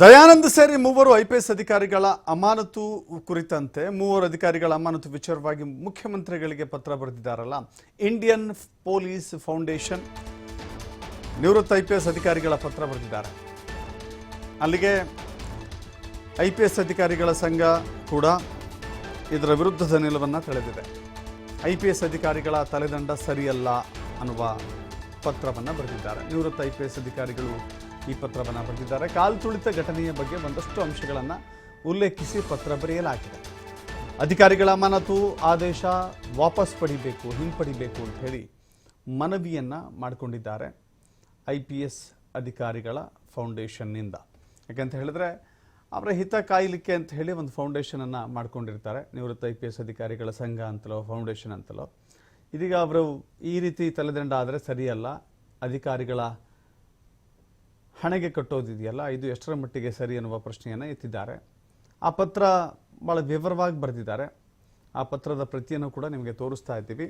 ದಯಾನಂದ ಸೇರಿ ಮೂವರು ಐಪಿಎಸ್ ಅಧಿಕಾರಿಗಳ ಅಮಾನತು ಕುರಿತಂತೆ ಮೂವರು ಅಧಿಕಾರಿಗಳ ಅಮಾನತು ವಿಚಾರವಾಗಿ ಮುಖ್ಯಮಂತ್ರಿಗಳಿಗೆ ಪತ್ರ ಬರೆದಿದ್ದಾರಲ್ಲ. ಇಂಡಿಯನ್ ಪೊಲೀಸ್ ಫೌಂಡೇಶನ್ ನಿವೃತ್ತ ಐಪಿಎಸ್ ಅಧಿಕಾರಿಗಳ ಪತ್ರ ಬರೆದಿದ್ದಾರೆ. ಅಲ್ಲಿಗೆ ಐಪಿಎಸ್ ಅಧಿಕಾರಿಗಳ ಸಂಘ ಕೂಡ ಇದರ ವಿರುದ್ಧದ ನಿಲುವನ್ನು ತಳೆದಿದೆ. ಐಪಿಎಸ್ ಅಧಿಕಾರಿಗಳ ತಲೆದಂಡ ಸರಿಯಲ್ಲ ಅನ್ನುವ ಪತ್ರವನ್ನು ಬರೆದಿದ್ದಾರೆ. ನಿವೃತ್ತ ಐಪಿಎಸ್ ಅಧಿಕಾರಿಗಳು ಈ ಪತ್ರವನ್ನು ಬರೆದಿದ್ದಾರೆ. ಕಾಲು ತುಳಿತ ಘಟನೆಯ ಬಗ್ಗೆ ಒಂದಷ್ಟು ಅಂಶಗಳನ್ನು ಉಲ್ಲೇಖಿಸಿ ಪತ್ರ ಬರೆಯಲಾಗಿದೆ. ಅಧಿಕಾರಿಗಳ ಅಮಾನತು ಆದೇಶ ವಾಪಸ್ ಪಡಿಬೇಕು, ಹಿಂಪಡಿಬೇಕು ಅಂತ ಹೇಳಿ ಮನವಿಯನ್ನು ಮಾಡಿಕೊಂಡಿದ್ದಾರೆ ಐಪಿಎಸ್ ಅಧಿಕಾರಿಗಳ ಫೌಂಡೇಶನ್ನಿಂದ. ಯಾಕಂತ ಹೇಳಿದ್ರೆ ಅವರ ಹಿತ ಕಾಯಲಿಕ್ಕೆ ಅಂತ ಹೇಳಿ ಒಂದು ಫೌಂಡೇಶನನ್ನು ಮಾಡ್ಕೊಂಡಿರ್ತಾರೆ. ನಿವೃತ್ತ ಐಪಿಎಸ್ ಅಧಿಕಾರಿಗಳ ಸಂಘ ಅಂತಲೋ ಫೌಂಡೇಶನ್ ಅಂತಲೋ. ಇದೀಗ ಅವರು ಈ ರೀತಿ ತಲೆದಂಡ ಆದರೆ ಸರಿಯಲ್ಲ, ಅಧಿಕಾರಿಗಳ ಹಣೆಗೆ ಕಟ್ಟೋದಿದೆಯಲ್ಲ, ಇದು ಎಷ್ಟರ ಮಟ್ಟಿಗೆ ಸರಿ ಅನ್ನುವ ಪ್ರಶ್ನೆಯನ್ನು ಎತ್ತಿದ್ದಾರೆ. ಆ ಪತ್ರ ಭಾಳ ವಿವರವಾಗಿ ಬರೆದಿದ್ದಾರೆ. ಆ ಪತ್ರದ ಪ್ರತಿಯನ್ನು ಕೂಡ ನಿಮಗೆ ತೋರಿಸ್ತಾ ಇದ್ದೀವಿ.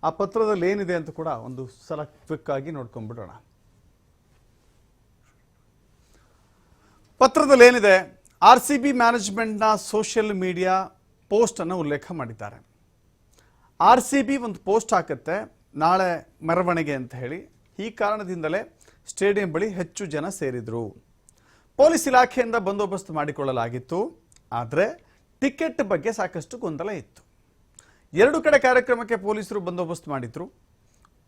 ಆ ಪತ್ರದಲ್ಲಿ ಏನಿದೆ ಅಂತ ಕೂಡ ಒಂದು ಸಲ ಕ್ವಿಕ್ ಆಗಿ ನೋಡ್ಕೊಂಡ್ಬಿಡೋಣ. ಪತ್ರದಲ್ಲಿ ಏನಿದೆ, RCB ಮ್ಯಾನೇಜ್ಮೆಂಟ್ನ ಸೋಷಿಯಲ್ ಮೀಡಿಯಾ ಪೋಸ್ಟನ್ನು ಉಲ್ಲೇಖ ಮಾಡಿದ್ದಾರೆ. RCB ಒಂದು ಪೋಸ್ಟ್ ಹಾಕುತ್ತೆ, ನಾಳೆ ಮೆರವಣಿಗೆ ಅಂತ ಹೇಳಿ. ಈ ಕಾರಣದಿಂದಲೇ ಸ್ಟೇಡಿಯಂ ಬಳಿ ಹೆಚ್ಚು ಜನ ಸೇರಿದ್ರು. ಪೊಲೀಸ್ ಇಲಾಖೆಯಿಂದ ಬಂದೋಬಸ್ತ್ ಮಾಡಿಕೊಳ್ಳಲಾಗಿತ್ತು. ಆದರೆ ಟಿಕೆಟ್ ಬಗ್ಗೆ ಸಾಕಷ್ಟು ಗೊಂದಲ ಇತ್ತು. ಎರಡು ಕಡೆ ಕಾರ್ಯಕ್ರಮಕ್ಕೆ ಪೊಲೀಸರು ಬಂದೋಬಸ್ತ್ ಮಾಡಿದ್ರು.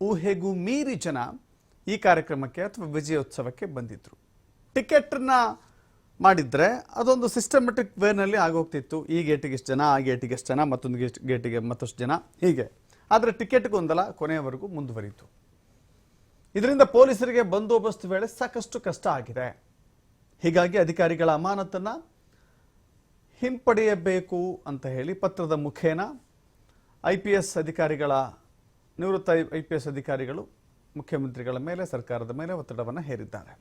ಊಹೆಗೂ ಮೀರಿ ಜನ ಈ ಕಾರ್ಯಕ್ರಮಕ್ಕೆ ಅಥವಾ ವಿಜಯೋತ್ಸವಕ್ಕೆ ಬಂದಿದ್ರು. ಟಿಕೆಟ್ನ ಮಾಡಿದ್ರೆ ಅದೊಂದು ಸಿಸ್ಟಮೆಟಿಕ್ ವೇನಲ್ಲಿ ಆಗೋಗ್ತಿತ್ತು. ಈ ಗೇಟಿಗೆ ಎಷ್ಟು ಜನ, ಆ ಗೇಟಿಗೆ ಎಷ್ಟು ಜನ, ಮತ್ತೊಂದು ಗೇಟಿಗೆ ಮತ್ತಷ್ಟು ಜನ, ಹೀಗೆ. ಆದರೆ ಟಿಕೆಟ್ ಗೊಂದಲ ಕೊನೆಯವರೆಗೂ ಮುಂದುವರಿಯಿತು. ಇದರಿಂದ ಪೊಲೀಸರಿಗೆ ಬಂದೋಬಸ್ತ್ ವೇಳೆ ಸಾಕಷ್ಟು ಕಷ್ಟ ಆಗಿದೆ. ಹೀಗಾಗಿ ಅಧಿಕಾರಿಗಳ ಅಮಾನತನ್ನು ಹಿಂಪಡೆಯಬೇಕು ಅಂತ ಹೇಳಿ ಪತ್ರದ ಮುಖೇನ ಐಪಿಎಸ್ ಅಧಿಕಾರಿಗಳ ನಿವೃತ್ತ ಐಪಿಎಸ್ ಅಧಿಕಾರಿಗಳು ಮುಖ್ಯಮಂತ್ರಿಗಳ ಮೇಲೆ, ಸರ್ಕಾರದ ಮೇಲೆ ಒತ್ತಡವನ್ನು ಹೇರಿದ್ದಾರೆ.